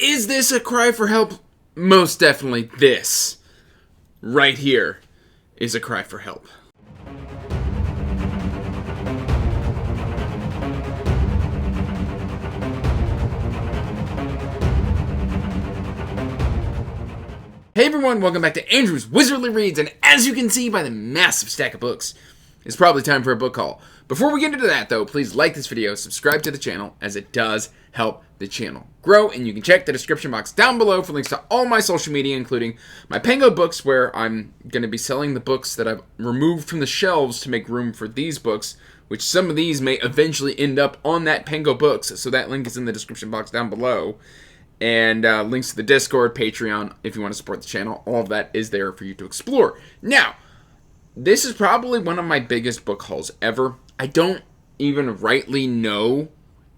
Is this a cry for help? Most definitely this. Right here is a cry for help. Hey everyone, welcome back to Andrew's Wizardly Reads, and as you can see by the massive stack of books, it's probably time for a book haul. Before we get into that though, please like this video, subscribe to the channel, as it does help the channel grow, and you can check the description box down below for links to all my social media, including my PANGO books, where I'm going to be selling the books that I've removed from the shelves to make room for these books, which some of these may eventually end up on that PANGO books, so that link is in the description box down below. And links to the Discord, Patreon, if you want to support the channel, all of that is there for you to explore. Now, this is probably one of my biggest book hauls ever. I don't even rightly know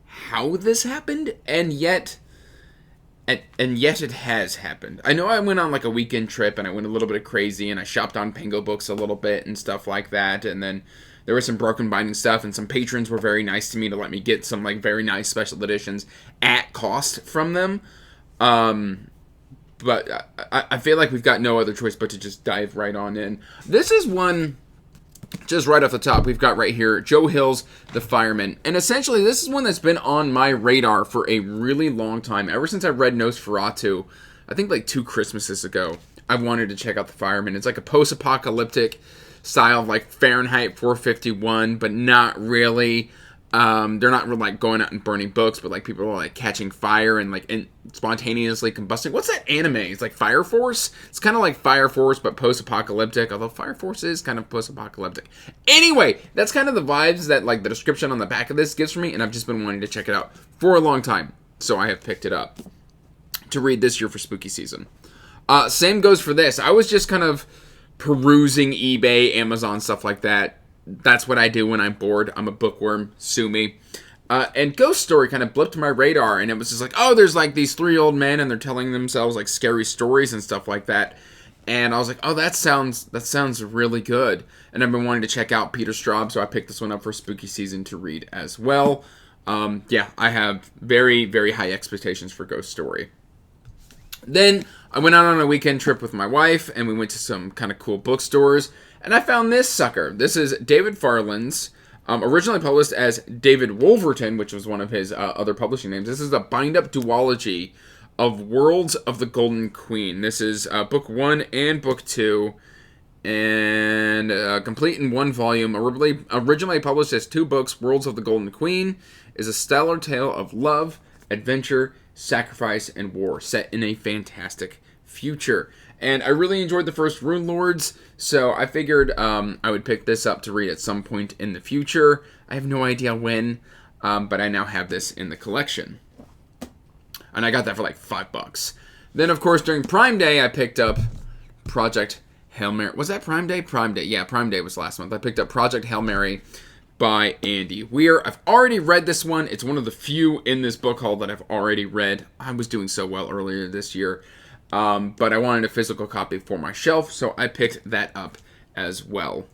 how this happened, and yet it has happened. I know I went on like a weekend trip, and I went a little bit crazy, and I shopped on PANGO books a little bit and stuff like that, and then there was some broken binding stuff, and some patrons were very nice to me to let me get some like very nice special editions at cost from them. But I feel like we've got no other choice but to just dive right on in. This is one, just right off the top, we've got right here, Joe Hill's The Fireman. And essentially, this is one that's been on my radar for a really long time. Ever since I read Nosferatu, I think like 2 Christmases ago, I wanted to check out The Fireman. It's like a post-apocalyptic style of like Fahrenheit 451, but not really. They're not really like going out and burning books, but like people are like catching fire and like spontaneously combusting. What's that anime? It's like Fire Force. It's kind of like Fire Force, but post-apocalyptic. Although Fire Force is kind of post-apocalyptic. Anyway, that's kind of the vibes that like the description on the back of this gives for me, and I've just been wanting to check it out for a long time, so I have picked it up to read this year for spooky season. Same goes for this. I was just kind of perusing eBay, Amazon, stuff like that. That's what I do when I'm bored. I'm a bookworm. Sue me. And Ghost Story kind of blipped my radar, and it was just like, oh, there's like these 3 old men, and they're telling themselves like scary stories and stuff like that. And I was like, oh, that sounds really good. And I've been wanting to check out Peter Straub, so I picked this one up for spooky season to read as well. Yeah, I have very, very high expectations for Ghost Story. Then I went out on a weekend trip with my wife, and we went to some kind of cool bookstores, and I found this sucker. This is David Farland's, originally published as David Wolverton, which was one of his other publishing names. This is a bind-up duology of Worlds of the Golden Queen. This is book 1 and book 2, and complete in 1 volume. Originally published as 2 books, Worlds of the Golden Queen is a stellar tale of love, adventure, sacrifice, and war, set in a fantastic future. And I really enjoyed the first Rune Lords, so I figured I would pick this up to read at some point in the future. I have no idea when, but I now have this in the collection. And I got that for like $5. Then, of course, during Prime Day, I picked up Project Hail Mary. Was that Prime Day? Prime Day. Yeah, Prime Day was last month. I picked up Project Hail Mary by Andy Weir. I've already read this one. It's one of the few in this book haul that I've already read. I was doing so well earlier this year, but I wanted a physical copy for my shelf, so I picked that up as well.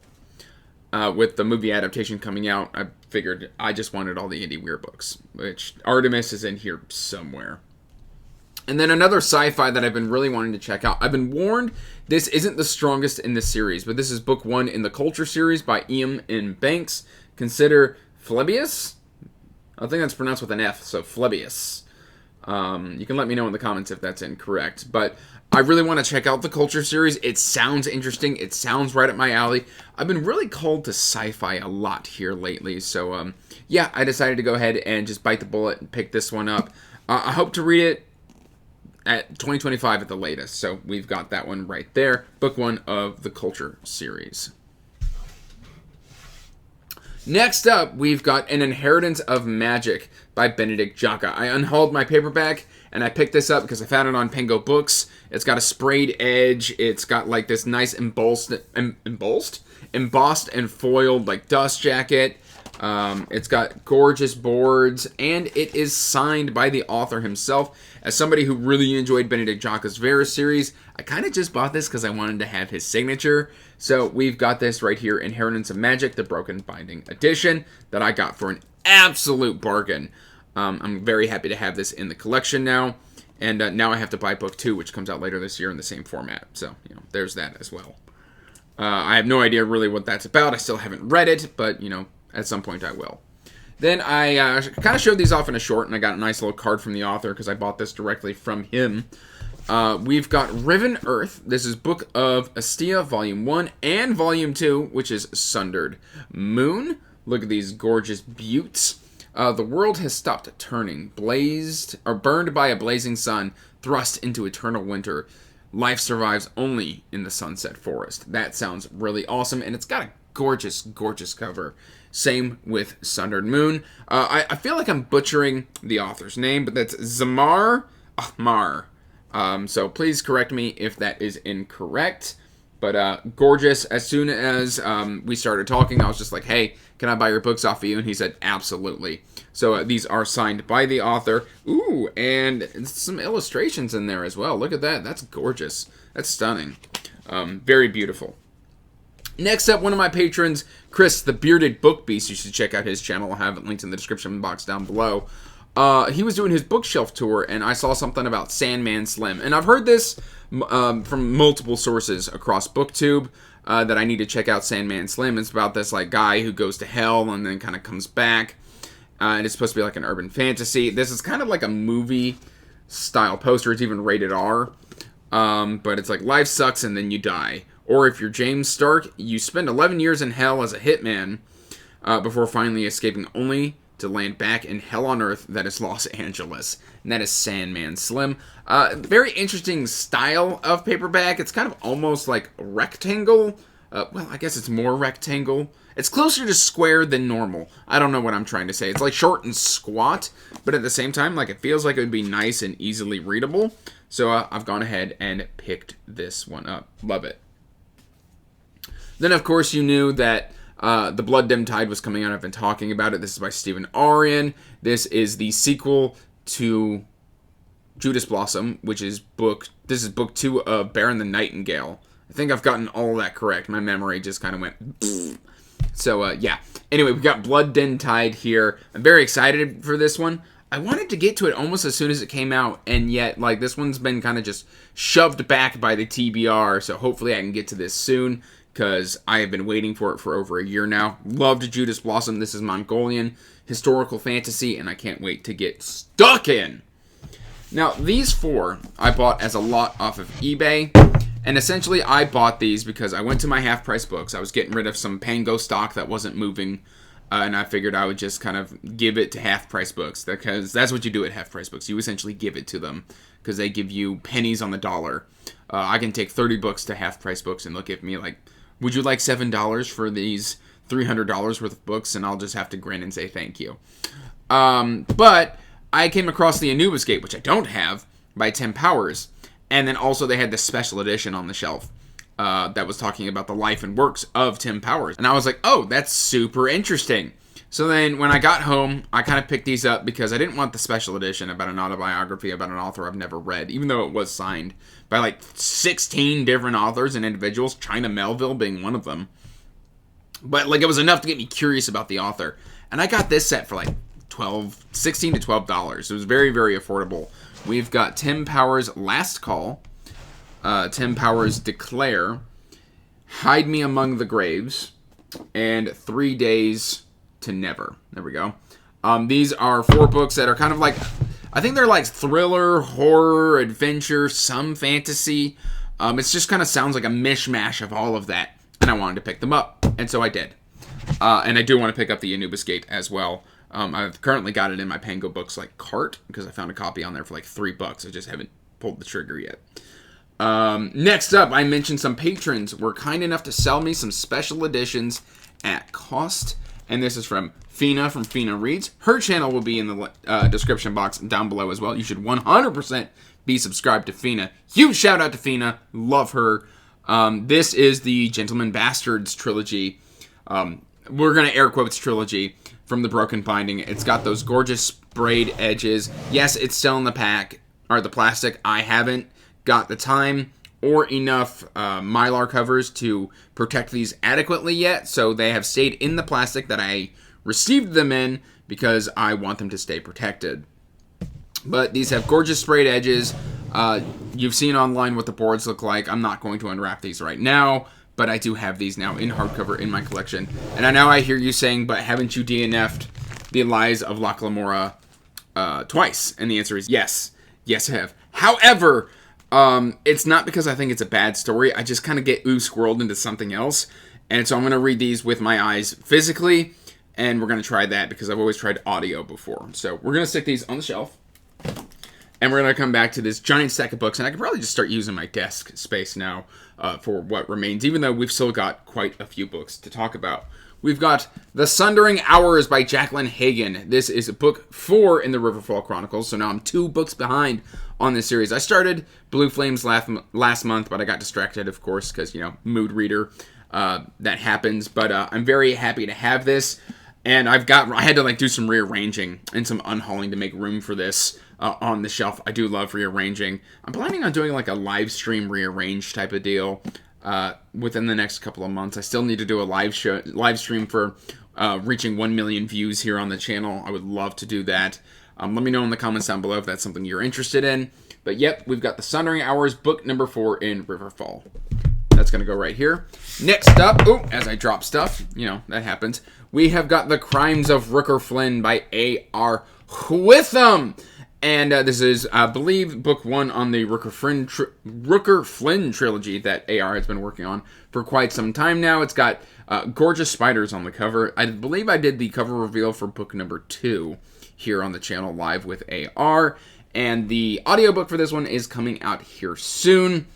With the movie adaptation coming out, I figured I just wanted all the Andy Weir books, which Artemis is in here somewhere. And then another sci-fi that I've been really wanting to check out. I've been warned this isn't the strongest in this series, but this is book 1 in the Culture series by Ian M. Banks. Consider Phlebius. I think that's pronounced with an F, so Phlebius. You can let me know in the comments if that's incorrect. But I really want to check out the Culture series. It sounds interesting. It sounds right up my alley. I've been really called to sci-fi a lot here lately. So, yeah, I decided to go ahead and just bite the bullet and pick this one up. I hope to read it at 2025 at the latest. So we've got that one right there. Book 1 of the Culture series. Next up, we've got An Inheritance of Magic by Benedict Jacka. I unhauled my paperback, and I picked this up because I found it on PANGO Books. It's got a sprayed edge. It's got like this nice embossed and foiled like dust jacket. It's got gorgeous boards, and it is signed by the author himself. As somebody who really enjoyed Benedict Jacka's Varus series, I kind of just bought this because I wanted to have his signature. So we've got this right here, Inheritance of Magic, the Broken Binding Edition, that I got for an absolute bargain. I'm very happy to have this in the collection now. And now I have to buy book 2, which comes out later this year in the same format. So, you know, there's that as well. I have no idea really what that's about. I still haven't read it, but, you know, at some point I will. Then I kind of showed these off in a short, and I got a nice little card from the author because I bought this directly from him. We've got Riven Earth. This is Book of Astia, Volume 1 and Volume 2, which is Sundered Moon. Look at these gorgeous buttes. The world has stopped turning, burned by a blazing sun, thrust into eternal winter. Life survives only in the sunset forest. That sounds really awesome, and it's got a gorgeous, gorgeous cover. Same with Sundered Moon. I feel like I'm butchering the author's name, but that's Zamar Ahmar. So please correct me if that is incorrect. But gorgeous. As soon as we started talking, I was just like, hey, can I buy your books off of you? And he said, absolutely. So these are signed by the author. Ooh, and some illustrations in there as well. Look at that. That's gorgeous. That's stunning. Very beautiful. Next up, one of my patrons, Chris, the Bearded Book Beast. You should check out his channel. I'll have it linked in the description box down below. He was doing his bookshelf tour, and I saw something about Sandman Slim. And I've heard this from multiple sources across BookTube, that I need to check out Sandman Slim. It's about this like guy who goes to hell and then kind of comes back. And it's supposed to be like an urban fantasy. This is kind of like a movie-style poster. It's even rated R. But it's like, life sucks and then you die. Or if you're James Stark, you spend 11 years in hell as a hitman before finally escaping only to land back in hell on earth that is Los Angeles. And that is Sandman Slim. Very interesting style of paperback. It's kind of almost like rectangle. Well, I guess it's more rectangle. It's closer to square than normal. I don't know what I'm trying to say. It's like short and squat, but at the same time, like it feels like it would be nice and easily readable. So I've gone ahead and picked this one up. Love it. Then, of course, you knew that The Blood Dim Tide was coming out. I've been talking about it. This is by Stephen Arian. This is the sequel to Judas Blossom, which is book 2 of Baron the Nightingale. I think I've gotten all of that correct. My memory just kind of went... So, yeah. Anyway, we've got Blood Dim Tide here. I'm very excited for this one. I wanted to get to it almost as soon as it came out, and yet, like, this one's been kind of just shoved back by the TBR, so hopefully I can get to this soon, because I have been waiting for it for over a year now. Loved Judas Blossom. This is Mongolian historical fantasy, and I can't wait to get stuck in. Now, these 4 I bought as a lot off of eBay, and essentially I bought these because I went to my half-price books. I was getting rid of some Pango stock that wasn't moving, and I figured I would just kind of give it to half-price books, because that's what you do at half-price books. You essentially give it to them, because they give you pennies on the dollar. I can take 30 books to half-price books, and they'll give me, like, would you like $7 for these $300 worth of books? And I'll just have to grin and say thank you. But I came across the Anubis Gate, which I don't have, by Tim Powers. And then also they had this special edition on the shelf that was talking about the life and works of Tim Powers. And I was like, oh, that's super interesting. So then when I got home, I kind of picked these up because I didn't want the special edition about an autobiography about an author I've never read, even though it was signed by like 16 different authors and individuals, China Melville being one of them. But like it was enough to get me curious about the author. And I got this set for like $16 to $12. It was very, very affordable. We've got Tim Powers' Last Call, Tim Powers' Declare, Hide Me Among the Graves, and 3 Days to Never. There we go. These are 4 books that are kind of like, I think they're like thriller, horror, adventure, some fantasy. It's just kind of sounds like a mishmash of all of that. And I wanted to pick them up. And so I did. And I do want to pick up the Anubis Gate as well. I've currently got it in my Pango Books like cart because I found a copy on there for like $3. I just haven't pulled the trigger yet. Next up, I mentioned some patrons were kind enough to sell me some special editions at cost. And this is from Fina from Fina Reads. Her channel will be in the description box down below as well. You should 100% be subscribed to Fina. Huge shout out to Fina. Love her. This is the Gentleman Bastards trilogy. We're going to air quotes trilogy from the Broken Binding. It's got those gorgeous sprayed edges. Yes, it's still in the pack, or the plastic. I haven't got the time or enough Mylar covers to protect these adequately yet, so they have stayed in the plastic that I received them in because I want them to stay protected. But these have gorgeous sprayed edges. You've seen online what the boards look like. I'm not going to unwrap these right now, but I do have these now in hardcover in my collection. And I know I hear you saying, but haven't you DNF'd the Lies of Locke Lamora twice? And the answer is yes. Yes, I have. However, it's not because I think it's a bad story. I just kind of get squirreled into something else. And so I'm going to read these with my eyes physically. And we're going to try that because I've always tried audio before. So we're going to stick these on the shelf. And we're going to come back to this giant stack of books. And I could probably just start using my desk space now for what remains, even though we've still got quite a few books to talk about. We've got The Sundering Hours by Jacqueline Hagan. This is book 4 in the Riverfall Chronicles, so now I'm 2 books behind on this series. I started Blue Flames last month, but I got distracted, of course, because, mood reader, that happens. But I'm very happy to have this, and I had to, do some rearranging and some unhauling to make room for this on the shelf. I do love rearranging. I'm planning on doing, a live stream rearrange type of deal within the next couple of months. I still need to do a live stream for reaching 1 million views here on the channel. I would love to do that. Let me know in the comments down below if that's something you're interested in. But yep, we've got The Sundering Hours, book number 4 in Riverfall. That's going to go right here. Next up, as I drop stuff, that happens. We have got The Crimes of Rooker Flynn by A.R. Witham. And this is, I believe, book 1 on the Rooker Flynn trilogy that AR has been working on for quite some time now. It's got gorgeous spiders on the cover. I believe I did the cover reveal for book number 2 here on the channel live with AR. And the audiobook for this one is coming out here soon.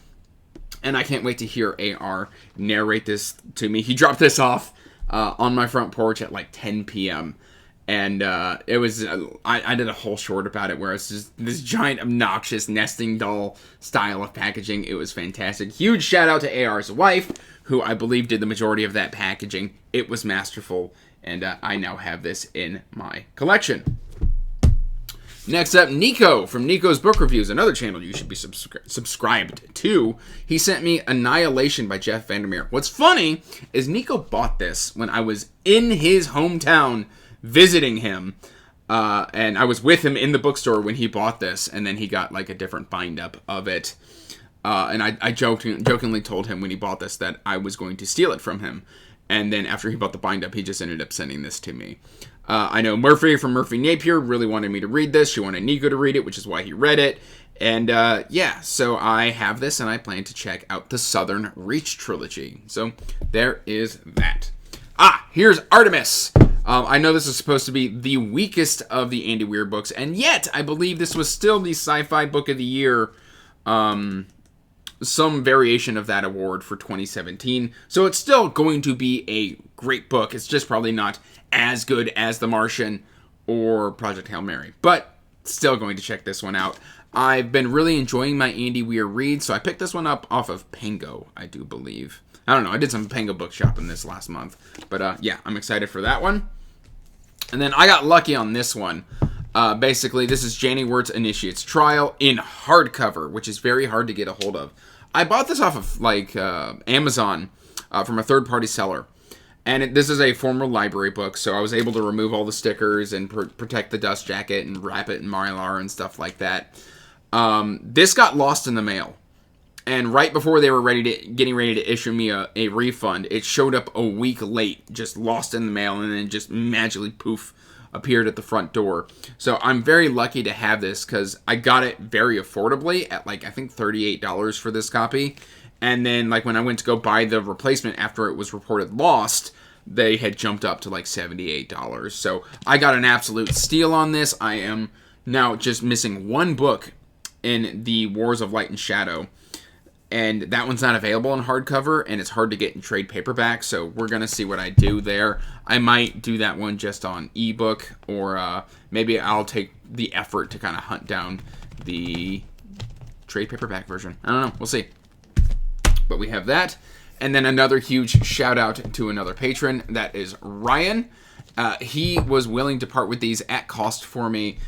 And I can't wait to hear AR narrate this to me. He dropped this off on my front porch at 10 p.m., and it was, I did a whole short about it where it's just this giant, obnoxious nesting doll style of packaging. It was fantastic. Huge shout out to AR's wife, who I believe did the majority of that packaging. It was masterful, and I now have this in my collection. Next up, Nico from Nico's Book Reviews, another channel you should be subscribed to. He sent me Annihilation by Jeff Vandermeer. What's funny is Nico bought this when I was in his hometown visiting him, and I was with him in the bookstore when he bought this, and then he got a different bind up of it, and I jokingly told him when he bought this that I was going to steal it from him, and then after he bought the bind up, he just ended up sending this to me. I know Murphy from Murphy Napier really wanted me to read this. She wanted Nico to read it, which is why he read it, and so I have this, and I plan to check out the Southern Reach trilogy. So there is that. Here's Artemis. I know this is supposed to be the weakest of the Andy Weir books, and yet I believe this was still the sci-fi book of the year, some variation of that award for 2017. So it's still going to be a great book. It's just probably not as good as The Martian or Project Hail Mary, but still going to check this one out. I've been really enjoying my Andy Weir reads, so I picked this one up off of PANGO, I do believe. I don't know, I did some PANGO book shopping this last month. But yeah, I'm excited for that one. And then I got lucky on this one. Basically, this is Janny WS Initiate's Trial in hardcover, which is very hard to get a hold of. I bought this off of Amazon from a third-party seller. And this is a former library book, so I was able to remove all the stickers and protect the dust jacket and wrap it in Mylar and stuff like that. This got lost in the mail. And right before they were getting ready to issue me a refund, it showed up a week late, just lost in the mail, and then just magically, poof, appeared at the front door. So I'm very lucky to have this, because I got it very affordably at, I think $38 for this copy. And then, when I went to go buy the replacement after it was reported lost, they had jumped up to, $78. So I got an absolute steal on this. I am now just missing one book in the Wars of Light and Shadow. And that one's not available in hardcover, and it's hard to get in trade paperback, so we're going to see what I do there. I might do that one just on ebook, or maybe I'll take the effort to kind of hunt down the trade paperback version. I don't know. We'll see. But we have that. And then another huge shout out to another patron. That is Ryan. He was willing to part with these at cost for me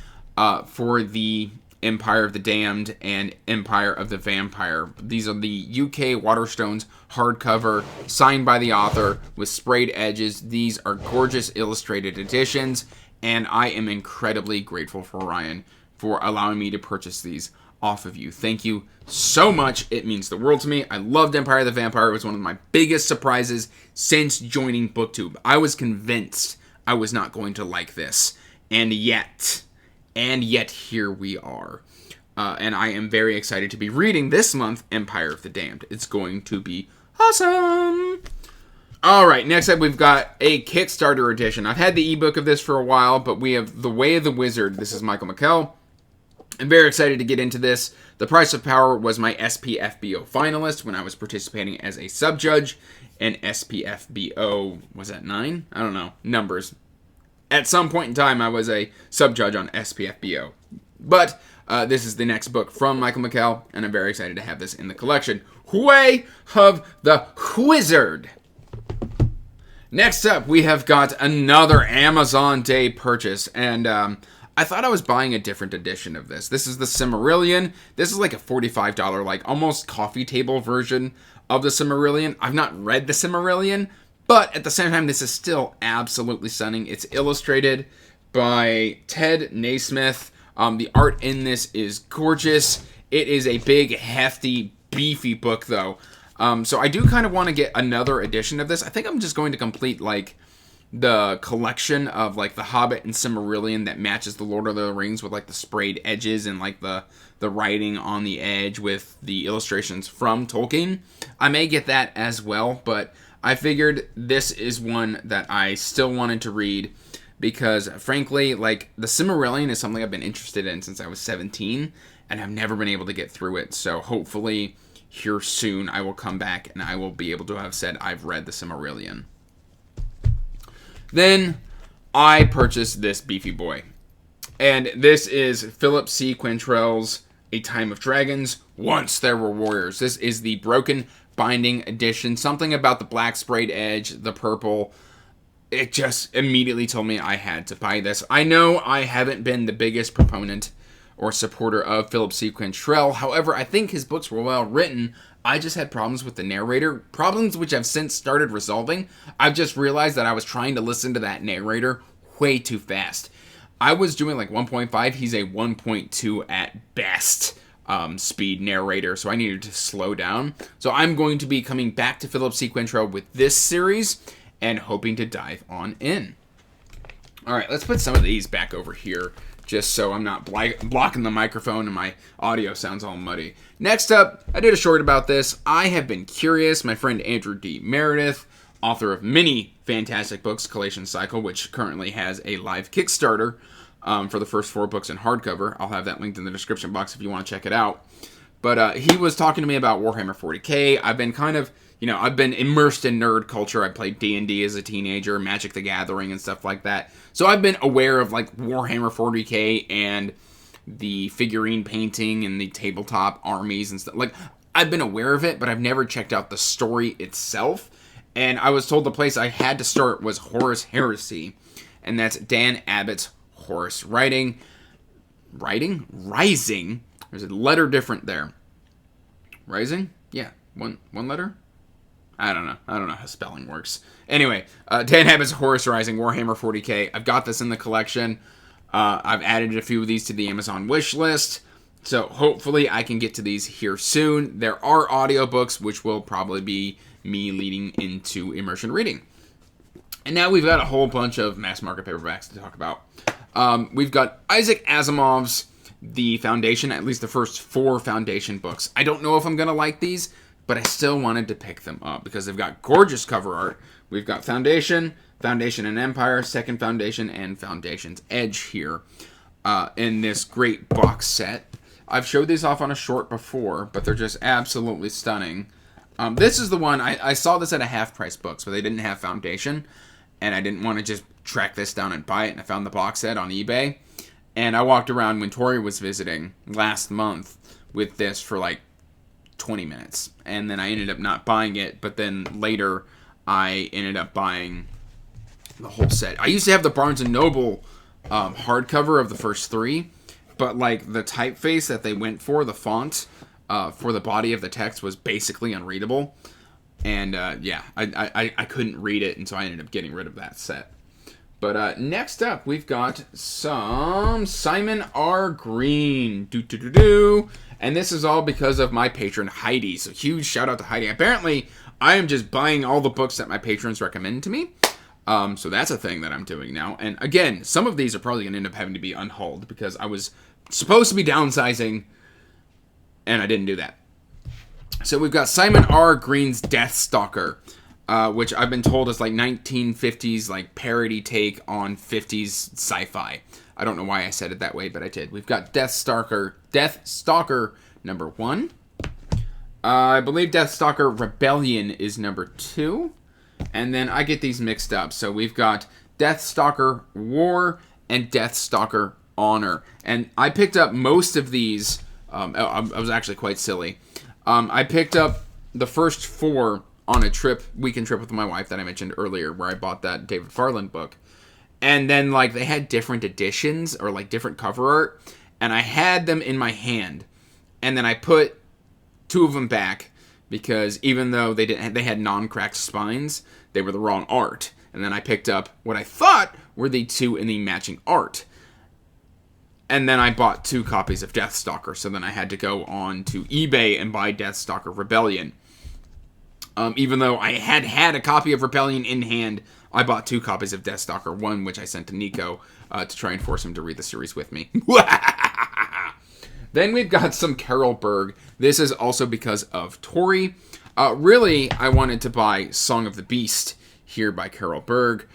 for the Empire of the Damned and Empire of the Vampire. These are the UK Waterstones hardcover, signed by the author with sprayed edges. These are gorgeous illustrated editions, and I am incredibly grateful for Ryan for allowing me to purchase these off of you. Thank you so much. It means the world to me. I loved Empire the Vampire. It was one of my biggest surprises since joining BookTube. I was convinced I was not going to like this. And yet here we are. And I am very excited to be reading this month Empire of the Damned. It's going to be awesome. All right, next up we've got a Kickstarter edition. I've had the ebook of this for a while, but we have The Way of the Wizard. This is Michael McKell. I'm very excited to get into this. The Price of Power was my SPFBO finalist when I was participating as a sub-judge. And SPFBO, was that 9? I don't know. Numbers. At some point in time, I was a sub-judge on SPFBO. But this is the next book from Michael McKell, and I'm very excited to have this in the collection. Way of the Wizard. Next up, we have got another Amazon Day purchase, and I thought I was buying a different edition of this. This is the Simarillion. This is like a $45, like almost coffee table version of the Simarillion. I've not read the Simarillion, but at the same time, this is still absolutely stunning. It's illustrated by Ted Naismith. The art in this is gorgeous. It is a big, hefty, beefy book, though. So I do kind of want to get another edition of this. I think I'm just going to complete, like, the collection of, like, The Hobbit and Simarillion that matches the Lord of the Rings with, like, the sprayed edges and, like, the writing on the edge with the illustrations from Tolkien. I may get that as well, but I figured this is one that I still wanted to read because, frankly, like, the Simarillion is something I've been interested in since I was 17, and I've never been able to get through it. So hopefully here soon I will come back and I will be able to have said I've read the Simarillion. Then I purchased this beefy boy. And this is Philip C. Quantrill's A Time of Dragons, Once There Were Warriors. This is the broken binding edition. Something about the black sprayed edge, the purple. It just immediately told me I had to buy this. I know I haven't been the biggest proponent or supporter of Philip C. Quantrill. However, I think his books were well written. I just had problems with the narrator, problems which I've since started resolving. I've just realized that I was trying to listen to that narrator way too fast. I was doing like 1.5. He's a 1.2 at best speed narrator, so I needed to slow down. So I'm going to be coming back to Philip C. Quantrill with this series and hoping to dive on in. All right, let's put some of these back over here, just so I'm not blocking the microphone and my audio sounds all muddy. Next up, I did a short about this. I have been curious. My friend Andrew D. Meredith, author of many fantastic books, Collation Cycle, which currently has a live Kickstarter for the first 4 books in hardcover. I'll have that linked in the description box if you want to check it out. But he was talking to me about Warhammer 40k. I've been kind of, I've been immersed in nerd culture. I played D&D as a teenager, Magic the Gathering and stuff like that. So I've been aware of like Warhammer 40k and the figurine painting and the tabletop armies and stuff. Like, I've been aware of it, but I've never checked out the story itself. And I was told the place I had to start was Horus Heresy. And that's Dan Abbott's Horus Rising. There's a letter different there. Rising? Yeah. One letter? I don't know how spelling works. Anyway, Dan Abbott's Horus Rising, Warhammer 40k. I've got this in the collection. I've added a few of these to the Amazon wish list. So hopefully I can get to these here soon. There are audiobooks, which will probably be me leading into immersion reading. And now we've got a whole bunch of mass market paperbacks to talk about. We've got Isaac Asimov's The Foundation, at least the first 4 Foundation books. I don't know if I'm going to like these, but I still wanted to pick them up because they've got gorgeous cover art. We've got Foundation, Foundation and Empire, Second Foundation, and Foundation's Edge here in this great box set. I've showed these off on a short before, but they're just absolutely stunning. This is the one, I saw this at a half-price books, but they didn't have Foundation, and I didn't want to just track this down and buy it, and I found the box set on eBay. And I walked around when Tori was visiting last month with this for like 20 minutes. And then I ended up not buying it, but then later I ended up buying the whole set. I used to have the Barnes & Noble hardcover of the first 3, but like the typeface that they went for, the font for the body of the text was basically unreadable. And I couldn't read it, and so I ended up getting rid of that set. But next up, we've got some Simon R. Green. And this is all because of my patron, Heidi. So huge shout out to Heidi. Apparently, I am just buying all the books that my patrons recommend to me. So that's a thing that I'm doing now. And again, some of these are probably going to end up having to be unhauled because I was supposed to be downsizing and I didn't do that. So we've got Simon R. Green's Deathstalker, which I've been told is like 1950s like parody take on 50s sci-fi. I don't know why I said it that way, but I did. We've got Deathstalker number 1. I believe Deathstalker Rebellion is number 2. And then I get these mixed up. So we've got Deathstalker War and Deathstalker Honor. And I picked up most of these. I was actually quite silly. I picked up the first 4 on a weekend trip with my wife that I mentioned earlier, where I bought that David Farland book. And then like they had different editions or like different cover art. And I had them in my hand. And then I put 2 of them back. Because even though they had non-cracked spines, they were the wrong art. And then I picked up what I thought were the 2 in the matching art. And then I bought 2 copies of Deathstalker. So then I had to go on to eBay and buy Deathstalker Rebellion. Even though I had a copy of Rebellion in hand, I bought 2 copies of Deathstalker. One which I sent to Nico to try and force him to read the series with me. Then we've got some Carol Berg. This is also because of Tori. Really, I wanted to buy Song of the Beast here by Carol Berg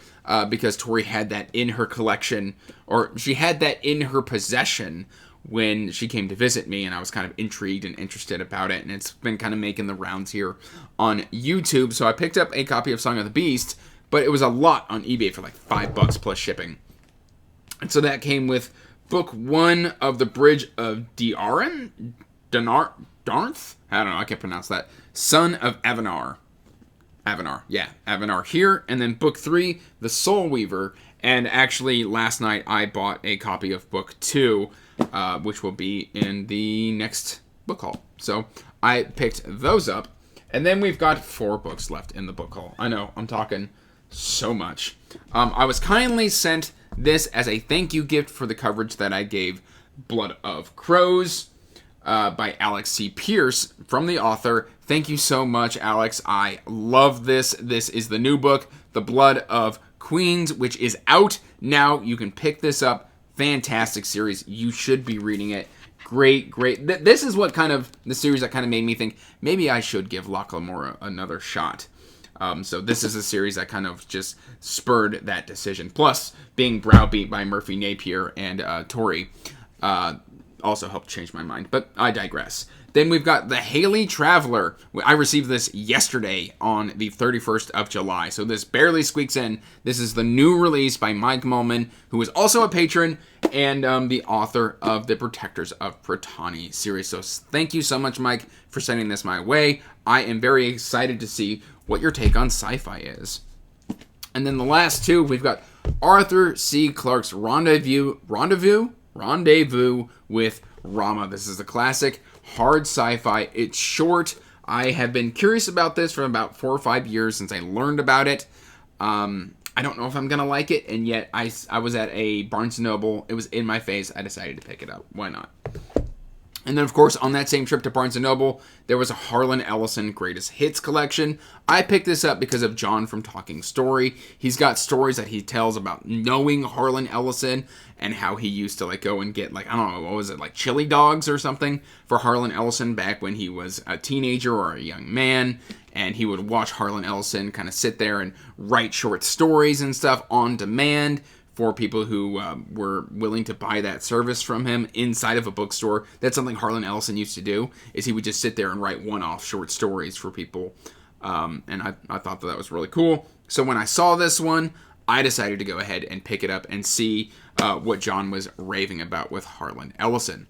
because Tori had that in her collection, or she had that in her possession when she came to visit me, and I was kind of intrigued and interested about it, and it's been kind of making the rounds here on YouTube. So I picked up a copy of Song of the Beast, but it was a lot on eBay for like $5 plus shipping. And so that came with Book 1 of the Bridge of Darth? I don't know, I can't pronounce that. Son of Avanar. Avanar here. And then Book 3, The Soul Weaver. And actually, last night I bought a copy of Book 2, which will be in the next book haul. So I picked those up. And then we've got 4 books left in the book haul. I know, I'm talking so much. I was kindly sent this as a thank you gift for the coverage that I gave Blood of Crows by Alex C. Pierce from the author. Thank you so much, Alex. I love this. This is the new book, The Blood of Queens, which is out now. You can pick this up. Fantastic series. You should be reading it. Great. This is what kind of the series that kind of made me think maybe I should give Locke Lamora another shot. So this is a series that kind of just spurred that decision. Plus, being browbeat by Murphy Napier and Tori also helped change my mind. But I digress. Then we've got The Haley Traveler. I received this yesterday on the 31st of July. So this barely squeaks in. This is the new release by Mike Mullman, who is also a patron and the author of the Protectors of Protani series. So thank you so much, Mike, for sending this my way. I am very excited to see what your take on sci-fi is. And then the last 2, we've got Arthur C. Clarke's Rendezvous with Rama. This is a classic hard sci-fi. It's short. I have been curious about this for about 4 or 5 years since I learned about it. I don't know if I'm going to like it, and yet I was at a Barnes & Noble. It was in my face. I decided to pick it up. Why not? And then, of course, on that same trip to Barnes & Noble, there was a Harlan Ellison Greatest Hits collection. I picked this up because of John from Talking Story. He's got stories that he tells about knowing Harlan Ellison and how he used to, like, go and get, like, I don't know, what was it, like chili dogs or something for Harlan Ellison back when he was a teenager or a young man. And he would watch Harlan Ellison kind of sit there and write short stories and stuff on demand for people who were willing to buy that service from him inside of a bookstore. That's something Harlan Ellison used to do, is he would just sit there and write one-off short stories for people. And I thought that was really cool. So when I saw this one, I decided to go ahead and pick it up and see what John was raving about with Harlan Ellison.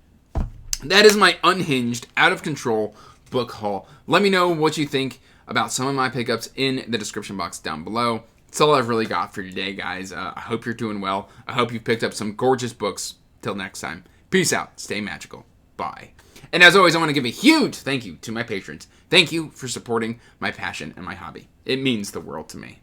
That is my unhinged, out-of-control book haul. Let me know what you think about some of my pickups in the description box down below. That's all I've really got for today, guys. I hope you're doing well. I hope you've picked up some gorgeous books. Till next time, peace out. Stay magical. Bye. And as always, I want to give a huge thank you to my patrons. Thank you for supporting my passion and my hobby. It means the world to me.